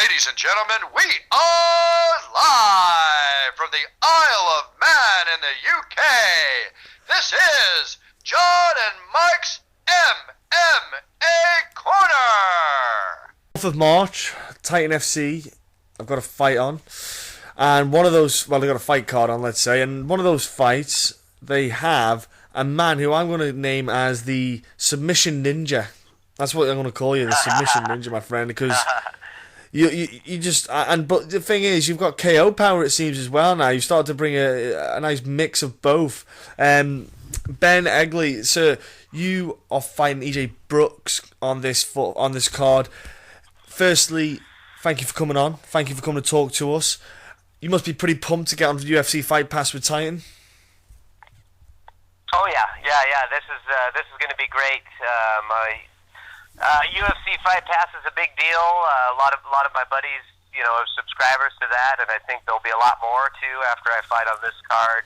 Ladies and gentlemen, we are live from the Isle of Man in the UK. This is John and Mike's MMA Corner. 4th of March, Titan FC, I've got a fight on. And one of those, well, they've got a fight card on, let's say. And one of those fights, they have a man who I'm going to name as the Submission Ninja. That's what I'm going to call you, the Submission Ninja, my friend, because you just, but the thing is, you've got KO power, it seems, as well now. You've started to bring a nice mix of both. Ben Egli, sir, you are fighting EJ Brooks on this card. Firstly, thank you for coming on. Thank you for coming to talk to us. You must be pretty pumped to get on the UFC Fight Pass with Titan. Oh yeah. This is going to be great. UFC Fight Pass is a big deal. A lot of my buddies, are subscribers to that, and I think there'll be a lot more too after I fight on this card.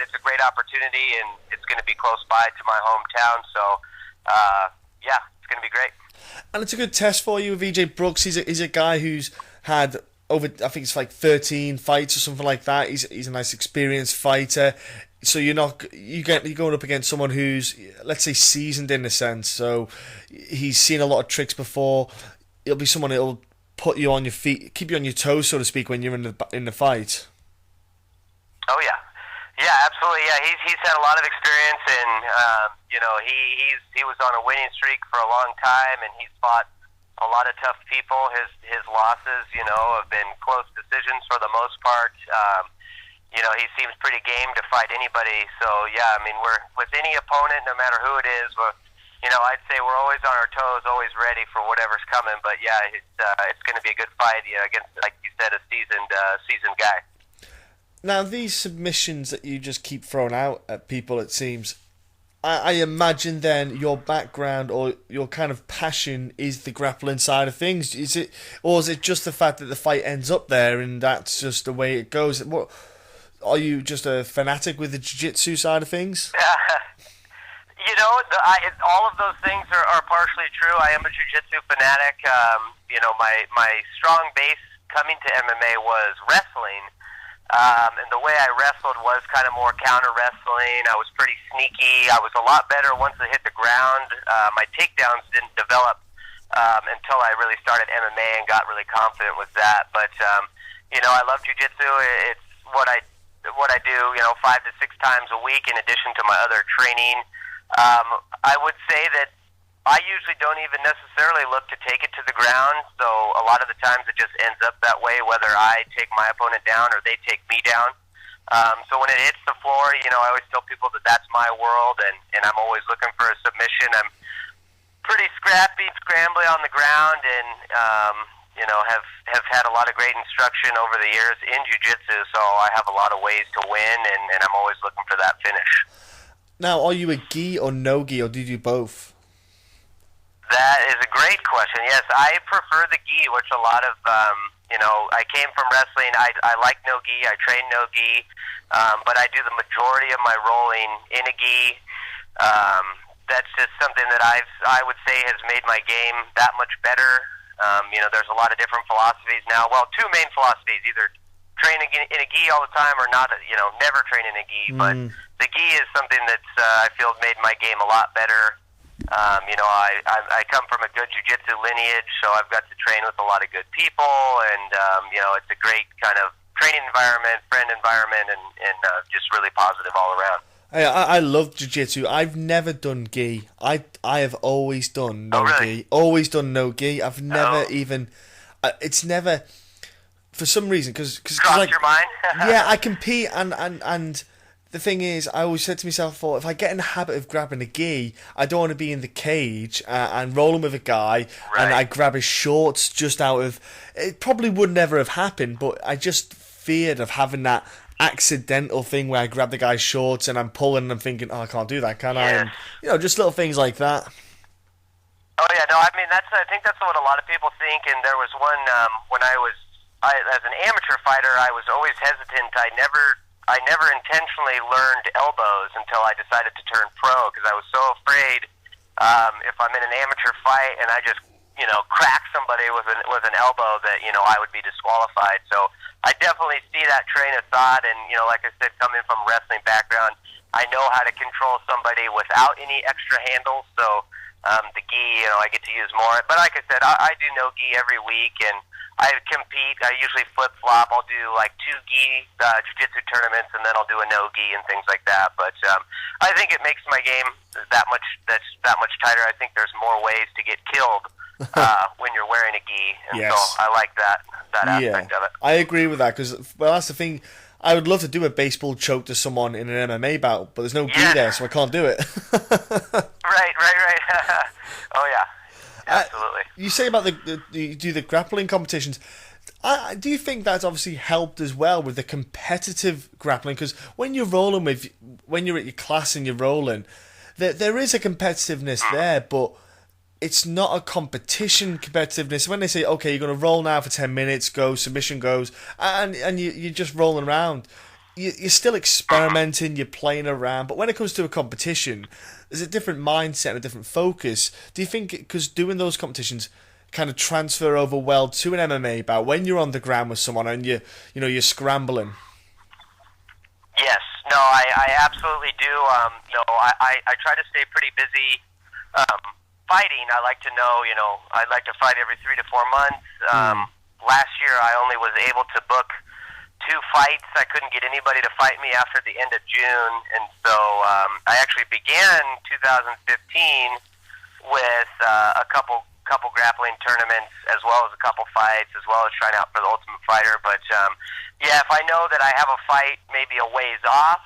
It's a great opportunity, and it's going to be close by to my hometown. So, it's going to be great. And it's a good test for you with EJ Brooks. He's a guy who's had over, I think it's like 13 fights or something like that. He's a nice experienced fighter. So you're going up against someone who's, let's say, seasoned in a sense. So he's seen a lot of tricks before. It'll be someone that'll put you on your feet, keep you on your toes, so to speak, when you're in the fight. Oh yeah, absolutely. Yeah, he's had a lot of experience, and he was on a winning streak for a long time, and he's fought a lot of tough people. His losses, have been close decisions for the most part. He seems pretty game to fight anybody. So, we're with any opponent, no matter who it is, I'd say we're always on our toes, always ready for whatever's coming. But, it's going to be a good fight against, like you said, a seasoned guy. Now, these submissions that you just keep throwing out at people, it seems, I imagine then your background or your kind of passion is the grappling side of things. Is it just the fact that the fight ends up there and that's just the way it goes? What? Are you just a fanatic with the jiu-jitsu side of things? All of those things are partially true. I am a jiu-jitsu fanatic. My strong base coming to MMA was wrestling. And the way I wrestled was kind of more counter wrestling. I was pretty sneaky. I was a lot better once I hit the ground. My takedowns didn't develop until I really started MMA and got really confident with that. But, I love jiu-jitsu. It's what I do, 5 to 6 times a week in addition to my other training. I would say that I usually don't even necessarily look to take it to the ground, so a lot of the times it just ends up that way, whether I take my opponent down or they take me down. So when it hits the floor, I always tell people that that's my world, and I'm always looking for a submission. I'm pretty scrappy, scrambly on the ground, and have had a lot of great instruction over the years in jiu-jitsu, so I have a lot of ways to win, and I'm always looking for that finish. Now, are you a gi or no gi, or do you do both? That is a great question. Yes, I prefer the gi, which a lot of, I came from wrestling. I like no gi. I train no gi, but I do the majority of my rolling in a gi. That's just something that I would say has made my game that much better. There's a lot of different philosophies now. Well, 2 main philosophies: either train in a gi all the time, or not. Never train in a gi. But the gi is something that's I feel made my game a lot better. I come from a good jiu-jitsu lineage, so I've got to train with a lot of good people, and it's a great kind of training environment, friend environment, and just really positive all around. I love jiu-jitsu. I've never done gi. I have always done no gi. Always done no gi. I've never even. It's never, for some reason, because crossed your mind. Yeah, I compete, and the thing is, I always said to myself, if I get in the habit of grabbing a gi, I don't want to be in the cage and rolling with a guy, and I grab his shorts just out of. It probably would never have happened, but I just feared of having that accidental thing where I grab the guy's shorts and I'm pulling and I'm thinking, I can't do that, can I? And, just little things like that. Oh yeah, no, I think that's what a lot of people think. And there was one when I as an amateur fighter, I was always hesitant. I never intentionally learned elbows until I decided to turn pro, because I was so afraid if I'm in an amateur fight and I just crack somebody with an elbow that I would be disqualified. So I definitely see that train of thought, and like I said, coming from a wrestling background, I know how to control somebody without any extra handles. So the gi, I get to use more. But like I said, I do no gi every week, and I compete. I usually flip flop. I'll do like 2 gi jiu-jitsu tournaments, and then I'll do a no gi and things like that. But I think it makes my game that much tighter. I think there's more ways to get killed when you're wearing a gi, and Yes. so I like that aspect of it. I agree with that because, well, that's the thing. I would love to do a baseball choke to someone in an MMA bout, but there's no gi there, so I can't do it. Right. Oh yeah, absolutely. You say about you do the grappling competitions. Do you think that's obviously helped as well with the competitive grappling? Because when you're at your class and you're rolling, there is a competitiveness there, but it's not a competition competitiveness. When they say, okay, you're going to roll now for 10 minutes, go, submission goes, and you're just rolling around, you're still experimenting, you're playing around. But when it comes to a competition, there's a different mindset and a different focus. Do you think, because doing those competitions kind of transfer over well to an MMA bout when you're on the ground with someone and you're scrambling? Yes. No, I absolutely do. I try to stay pretty busy fighting. I like to know, I'd like to fight every 3 to 4 months. Last year, I only was able to book 2 fights. I couldn't get anybody to fight me after the end of June, and so I actually began 2015 with a couple grappling tournaments, as well as a couple fights, as well as trying out for the Ultimate Fighter. But if I know that I have a fight maybe a ways off,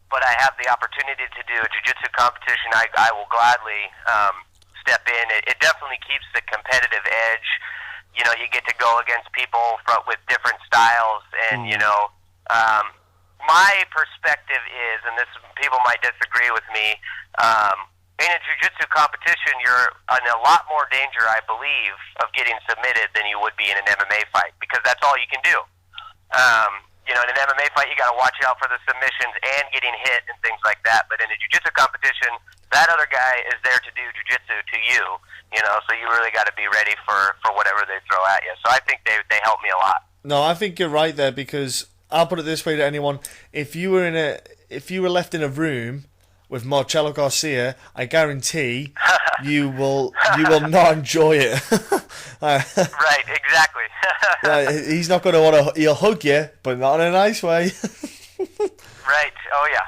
but I have the opportunity to do a jiu-jitsu competition, I will gladly step in. It definitely keeps the competitive edge. You get to go against people with different styles, and my perspective is, and this people might disagree with me, in a jiu-jitsu competition, you're in a lot more danger, I believe, of getting submitted than you would be in an MMA fight, because that's all you can do. In an MMA fight, you got to watch out for the submissions and getting hit and things like that. But in a jiu-jitsu competition, that other guy is there to do jiu-jitsu to you, so you really got to be ready for whatever they throw at you. So I think they help me a lot. No, I think you're right there, because I'll put it this way to anyone: if you were left in a room with Marcelo Garcia, I guarantee you will not enjoy it. Right, exactly. He's not going to want to. He'll hug you, but not in a nice way. Right. Oh yeah.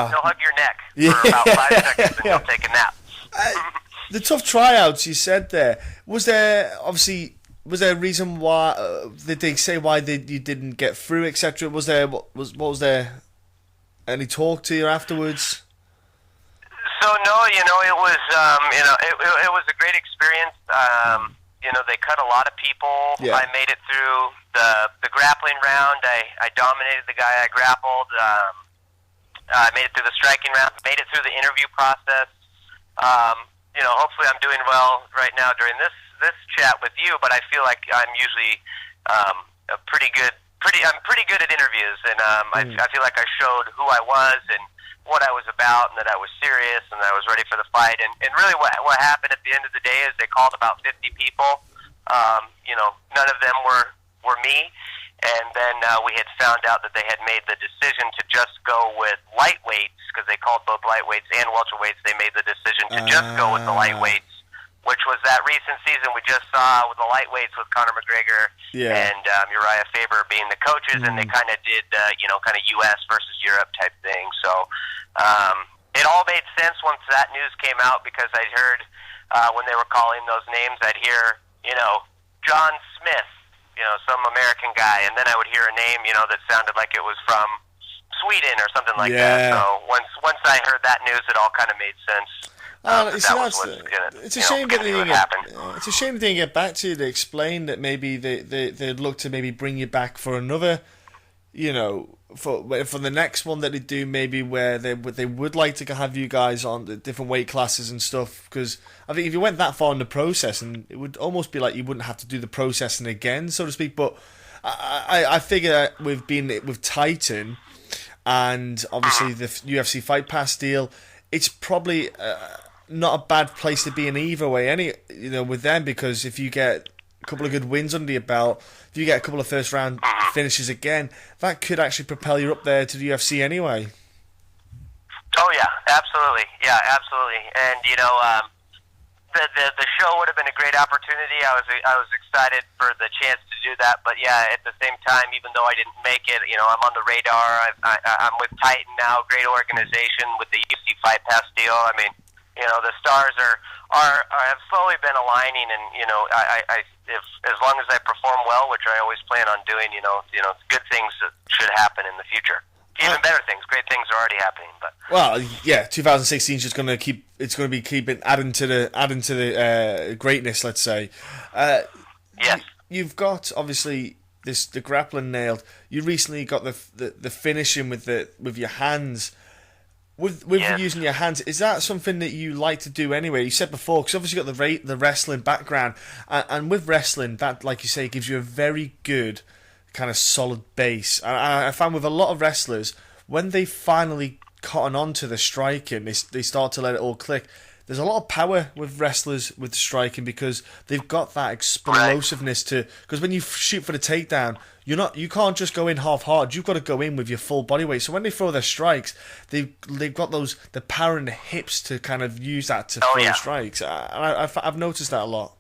He'll hug your neck for about 5 seconds, and he'll take a nap. The tough tryouts you said there. Was there a reason why? Did they say why you didn't get through, etc.? Was there any talk to you afterwards? So no, it was it was a great experience. They cut a lot of people. Yeah. I made it through the grappling round. I dominated the guy I grappled. I made it through the striking round. Made it through the interview process. Hopefully I'm doing well right now during this chat with you. But I feel like I'm usually I'm pretty good at interviews, and I feel like I showed who I was and what I was about, and that I was serious, and that I was ready for the fight. And really what happened at the end of the day is they called about 50 people. None of them were me. And then we had found out that they had made the decision to just go with lightweights, because they called both lightweights and welterweights. They made the decision to just go with the lightweights, which was that recent season we just saw with the lightweights with Conor McGregor and Uriah Faber being the coaches, and they kind of did, kind of U.S. versus Europe type thing. So it all made sense once that news came out, because I'd heard when they were calling those names, I'd hear, John Smith, some American guy, and then I would hear a name, that sounded like it was from Sweden or something like that. So once I heard that news, it all kind of made sense. It's a shame that they didn't it's a shame they didn't get back to you to explain that maybe they'd look to maybe bring you back for another, for the next one that they do, maybe where they would like to have you guys on the different weight classes and stuff. Because I think if you went that far in the process, and it would almost be like you wouldn't have to do the processing again, so to speak. But I figure with Titan and obviously the UFC Fight Pass deal, it's probably not a bad place to be in either way. With them, because if you get a couple of good wins under your belt, if you get a couple of first round finishes again, that could actually propel you up there to the UFC anyway. Oh yeah, absolutely. Yeah, absolutely. And the show would have been a great opportunity. I was excited for the chance to do that, but yeah, at the same time, even though I didn't make it, I'm on the radar. I'm with Titan now, great organization with the UFC Fight Pass deal. I mean, the stars have slowly been aligning, and if as long as I perform well, which I always plan on doing, good things should happen in the future. Even better things, great things are already happening. But 2016 is just going to keep. It's going to be keeping adding to the greatness. Let's say. Yes. You've got obviously the grappling nailed. You recently got the finishing with your hands. With yes. using your hands, is that something that you like to do anyway? You said before, because obviously you got the wrestling background, and with wrestling, that, like you say, gives you a very good kind of solid base. And I found with a lot of wrestlers, when they finally cotton on to the striking, they start to let it all click. There's a lot of power with wrestlers with striking because they've got that explosiveness to. Because when you shoot for the takedown, you can't just go in half-hard. You've got to go in with your full body weight. So when they throw their strikes, they've got the power in the hips to kind of use that to throw strikes. I've noticed that a lot.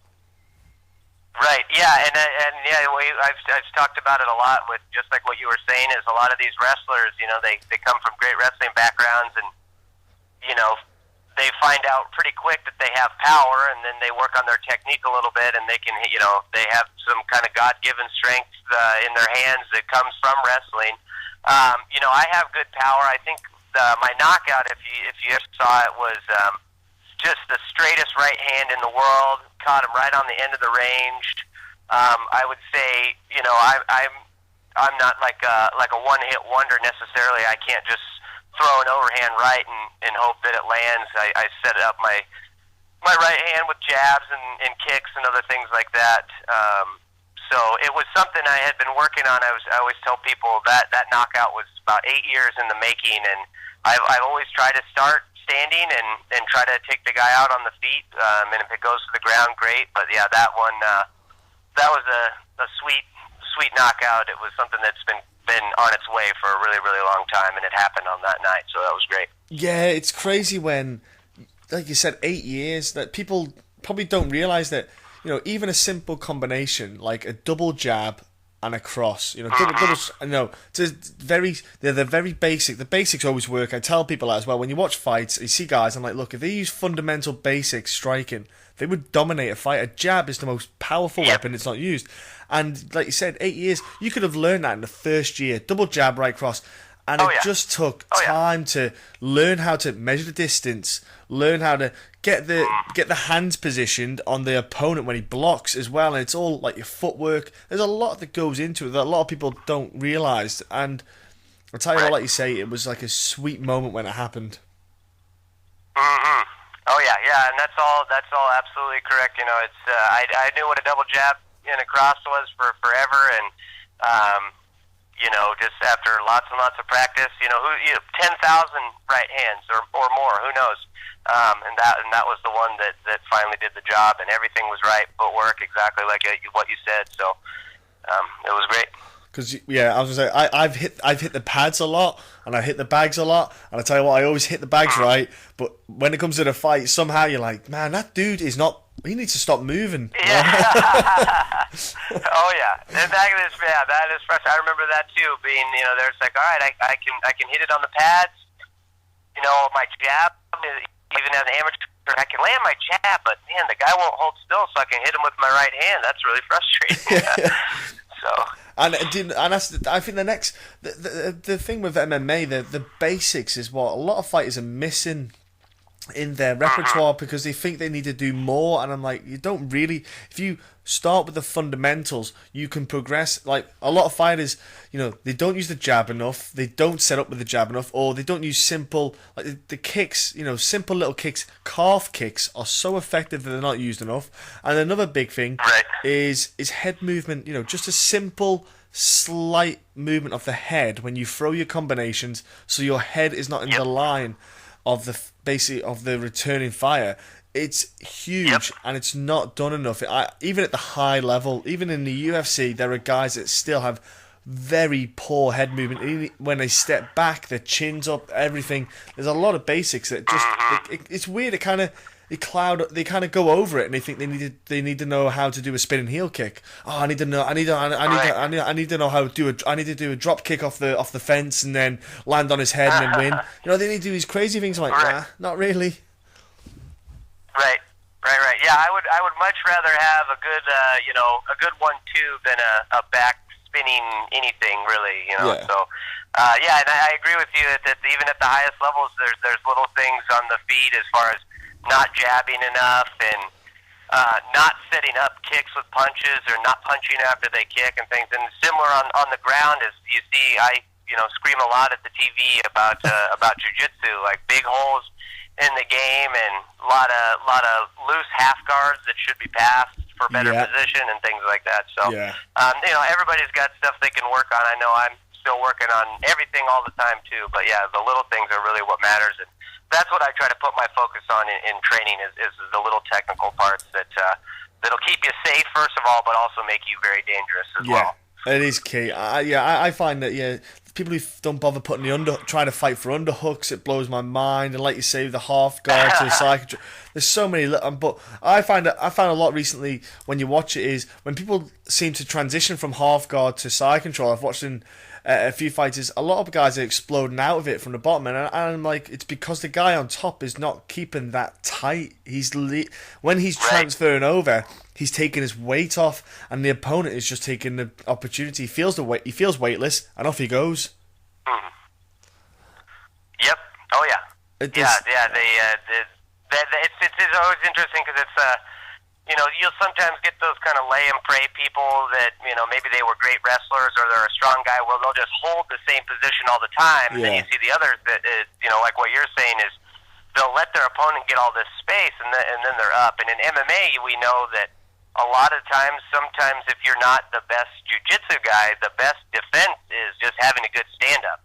Right. Yeah, and I've talked about it a lot with just like what you were saying is a lot of these wrestlers, they come from great wrestling backgrounds, and they find out pretty quick that they have power, and then they work on their technique a little bit, and they can, they have some kind of God-given strength in their hands that comes from wrestling. I have good power. I think my knockout, if you ever saw it, was just the straightest right hand in the world. Caught him right on the end of the range. I would say, I'm not like a one-hit wonder necessarily. I can't just throw an overhand right and hope that it lands. I set up my right hand with jabs and kicks and other things like that. So it was something I had been working on. I always tell people that knockout was about 8 years in the making, and I've always tried to start standing and try to take the guy out on the feet. And if it goes to the ground, great. But yeah, that one, that was a sweet knockout. It was something that's been on its way for a really, really long time, and it happened on that night, so that was great. Yeah, it's crazy when, like you said, 8 years, that people probably don't realise that, even a simple combination, like a double jab and a cross, doubles, they're the very basic. The basics always work. I tell people that as well. When you watch fights, you see guys, I'm like, look, if they use fundamental basic striking, they would dominate a fight. A jab is the most powerful weapon. It's not used. And like you said, 8 years, you could have learned that in the first year. Double jab, right cross. And it just took time to learn how to measure the distance, learn how to get the hands positioned on the opponent when he blocks as well. And it's all like your footwork. There's a lot that goes into it that a lot of people don't realise. And I'll tell you what, like you say, it was like a sweet moment when it happened. Mm-hmm. Oh yeah, and that's all absolutely correct. It's I knew what a double jab and a cross was for forever, and just after lots and lots of practice, 10,000 right hands or more, who knows? And that was the one that finally did the job, and everything was right, footwork exactly like what you said. So it was great. Because I was gonna say I've hit the pads a lot and I hit the bags a lot, and I tell you what, I always hit the bags right, but when it comes to the fight, somehow you're like, man, that dude is not. He needs to stop moving. Yeah. Oh yeah, and that is frustrating. I remember that too. Being there's like, all right, I can hit it on the pads. My jab, even as an amateur, I can land my jab, but man, the guy won't hold still, so I can hit him with my right hand. That's really frustrating. So. And I think the thing with MMA, the basics is what a lot of fighters are missing in their repertoire because they think they need to do more, and I'm like, you don't really. If you start with the fundamentals, you can progress. Like a lot of fighters, they don't use the jab enough, they don't set up with the jab enough, or they don't use simple, like the kicks, simple little kicks. Calf kicks are so effective that they're not used enough. And another big thing is head movement, just a simple slight movement of the head when you throw your combinations so your head is not in the line. basically of the returning fire. It's huge, and it's not done enough. Even at the high level, even in the UFC, there are guys that still have very poor head movement. When they step back, their chin's up, everything. There's a lot of basics that just it's weird. They kind of go over it, and they think they need to know how to do a spinning heel kick. Oh, I need to know how to do a drop kick off the fence and then land on his head and then win. They need to do these crazy things. I'm like, nah, not really. Right. Yeah, I would much rather have a good, a good 1-2 than a back spinning anything really. Yeah. So, and I agree with you that even at the highest levels, there's little things on the feet as far as not jabbing enough and not setting up kicks with punches or not punching after they kick and things. And similar on the ground, as you see, I scream a lot at the TV about jiu-jitsu, like big holes in the game and a lot of loose half guards that should be passed for better position and things like that. So, everybody's got stuff they can work on. I know I'm still working on everything all the time too, but yeah, the little things are really what matters, and that's what I try to put my focus on in training is the little technical parts that'll keep you safe first of all, but also make you very dangerous as well. It is key. I find that people who don't bother putting trying to fight for underhooks, it blows my mind. And like you say, the half guard to the side. There's so many. But I found a lot recently when you watch it is when people seem to transition from half guard to side control. I've watched in a few fighters, a lot of guys are exploding out of it from the bottom, and I'm like, it's because the guy on top is not keeping that tight. When he's transferring over, he's taking his weight off, and the opponent is just taking the opportunity. He feels weightless, and off he goes. Mm-hmm. Yep. Oh yeah. It's always interesting because it's you'll sometimes get those kind of lay and pray people that maybe they were great wrestlers or they're a strong guy. Well, they'll just hold the same position all the time. And then you see the others that is, like what you're saying is they'll let their opponent get all this space and then they're up. And in MMA, we know that a lot of times, sometimes if you're not the best jiu-jitsu guy, the best defense is just having a good stand-up.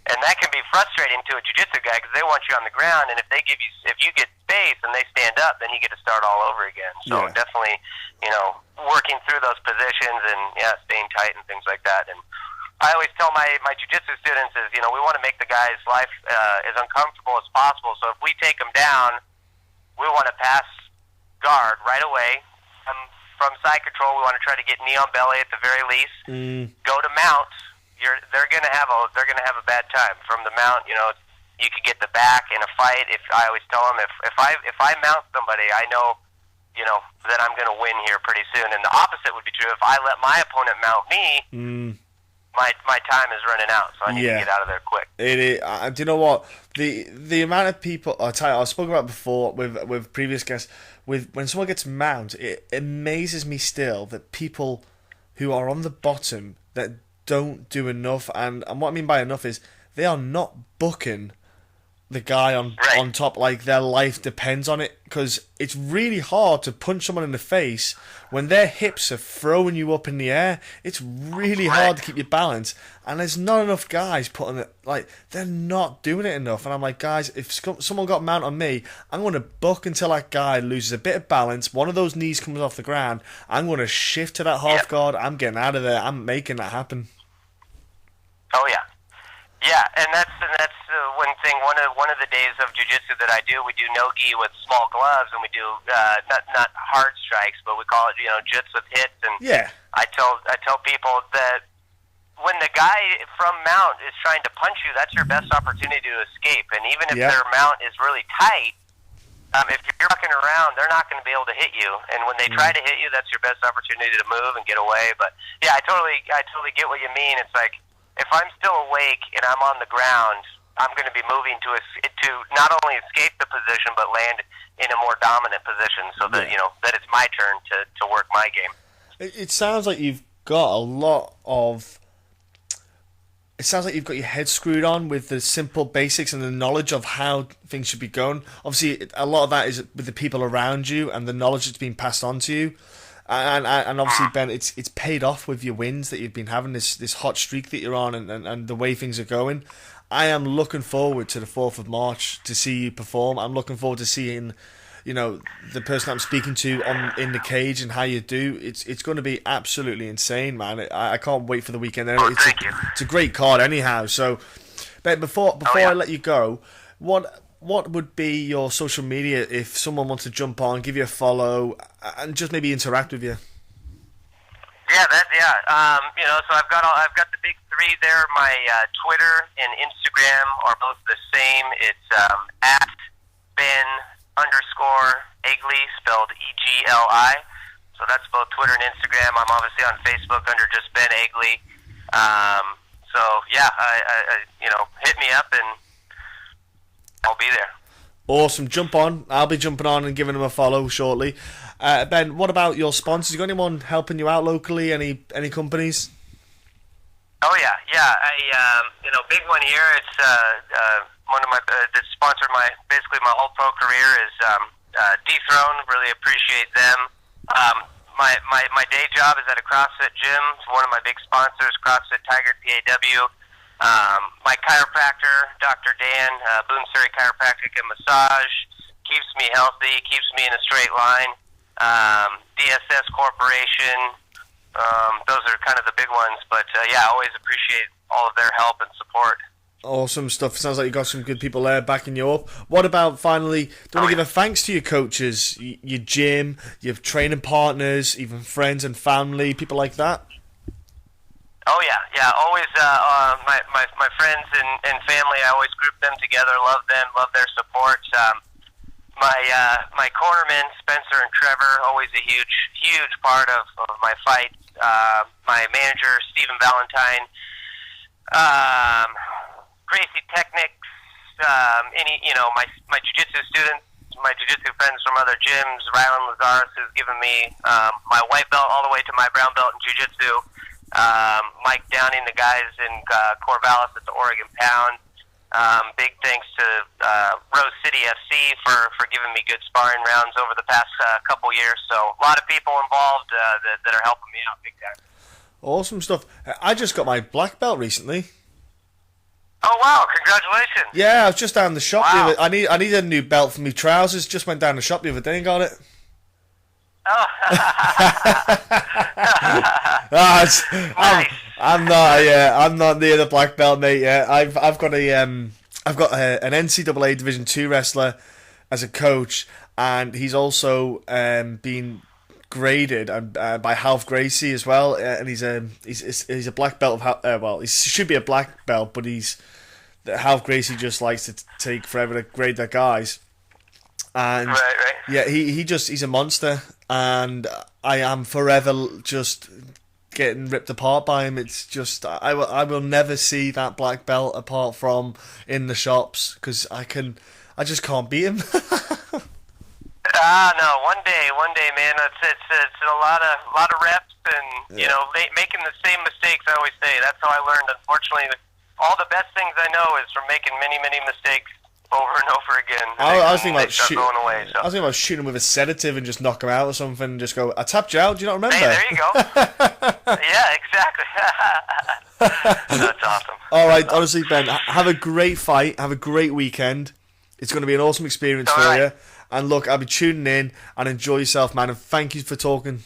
And that can be frustrating to a jiu-jitsu guy because they want you on the ground, and if you get space and they stand up, then you get to start all over again. So definitely, working through those positions and staying tight and things like that. And I always tell my jiu-jitsu students is, we want to make the guy's life as uncomfortable as possible. So if we take him down, we want to pass guard right away. From side control, we want to try to get knee on belly at the very least. Go to mount. They're gonna have a bad time from the mount. You could get the back in a fight. I always tell them if I mount somebody, I know that I'm gonna win here pretty soon. And the opposite would be true if I let my opponent mount me. My time is running out, so I need to get out of there quick. It is. Do you know what the amount of people I've spoken about before with previous guests. When someone gets mount, it amazes me still that people who are on the bottom that don't do enough, and what I mean by enough is they are not booking the guy on top like their life depends on it, because it's really hard to punch someone in the face when their hips are throwing you up in the air. It's really hard to keep your balance, and there's not enough guys putting it, they're not doing it enough. And I'm like, guys, if someone got mount on me, I'm going to buck until that guy loses a bit of balance, one of those knees comes off the ground, I'm going to shift to that half guard, I'm getting out of there, I'm making that happen. Oh yeah. Yeah, and that's one thing. One of the days of jiu-jitsu that I do, we do no-gi with small gloves, and we do not hard strikes, but we call it jits with hits. And I tell people that when the guy from mount is trying to punch you, that's your best opportunity to escape. And even if their mount is really tight, if you're rocking around, they're not going to be able to hit you. And when they try to hit you, that's your best opportunity to move and get away. But yeah, I totally get what you mean. It's like, if I'm still awake and I'm on the ground, I'm going to be moving to not only escape the position but land in a more dominant position, so that that it's my turn to work my game. It sounds like you've got a lot of. It sounds like you've got your head screwed on with the simple basics and the knowledge of how things should be going. Obviously, a lot of that is with the people around you and the knowledge that's being passed on to you. And obviously, Ben, it's paid off with your wins that you've been having, this hot streak that you're on, and the way things are going. I am looking forward to the 4th of March to see you perform. I'm looking forward to seeing, the person I'm speaking to in the cage and how you do. It's going to be absolutely insane, man. I can't wait for the weekend. Thank you. It's a great card anyhow. So, Ben, before I let you go, what would be your social media if someone wants to jump on, give you a follow, and just maybe interact with you? So I've got the big three there. My Twitter and Instagram are both the same. It's at Ben_Egli, spelled EGLI. So that's both Twitter and Instagram. I'm obviously on Facebook under just Ben Egli. Hit me up and I'll be there. Awesome. Jump on. I'll be jumping on and giving them a follow shortly. Ben, what about your sponsors? You got anyone helping you out locally? Any companies? Oh yeah. Big one here. It's one of my that sponsored basically my whole pro career is Dethrone. Really appreciate them. My day job is at a CrossFit gym. It's one of my big sponsors, CrossFit Tiger PAW. My chiropractor, Dr. Dan, Boone Surrey Chiropractic and Massage, keeps me healthy, keeps me in a straight line. DSS Corporation, those are kind of the big ones. But I always appreciate all of their help and support. Awesome stuff. Sounds like you got some good people there backing you up. What about, finally, do you want to give a thanks to your coaches, your gym, your training partners, even friends and family, people like that? Oh yeah. Always, my friends and family, I always group them together. Love them, love their support. My cornermen, Spencer and Trevor, always a huge part of my fights. My manager, Stephen Valentine. Gracie Technics. My jiu-jitsu students, my jiu-jitsu friends from other gyms. Rylan Lazaris has given me my white belt all the way to my brown belt in jiu-jitsu. Mike Downing, the guys in Corvallis at the Oregon Pound. Big thanks to Rose City FC for giving me good sparring rounds over the past couple years. So a lot of people involved that are helping me out big time. Awesome stuff. I just got my black belt recently. Oh wow! Congratulations. Yeah, I was just down the shop. Wow. I need a new belt for my trousers. Just went down the shop the other day and got it. Oh. Nice. I'm not near the black belt, mate. Yet I've got an NCAA Division II wrestler as a coach, and he's also been graded by Half Gracie as well, and he's a black belt of he should be a black belt, but Half Gracie just likes to take forever to grade their guys, and right. Yeah, he's a monster, and I am forever just getting ripped apart by him. It's just I will never see that black belt apart from in the shops because I just can't beat him. No, one day, man. It's a lot of reps and making the same mistakes. I always say that's how I learned. Unfortunately, all the best things I know is from making many mistakes over and over again. I was thinking about shooting him with a sedative and just knock him out or something. And just go, I tapped you out. Do you not remember? Hey, there you go. Yeah, exactly. That's awesome. All right, honestly, Ben, have a great fight. Have a great weekend. It's going to be an awesome experience for you. And look, I'll be tuning in and enjoy yourself, man. And thank you for talking.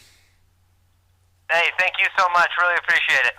Hey, thank you so much. Really appreciate it.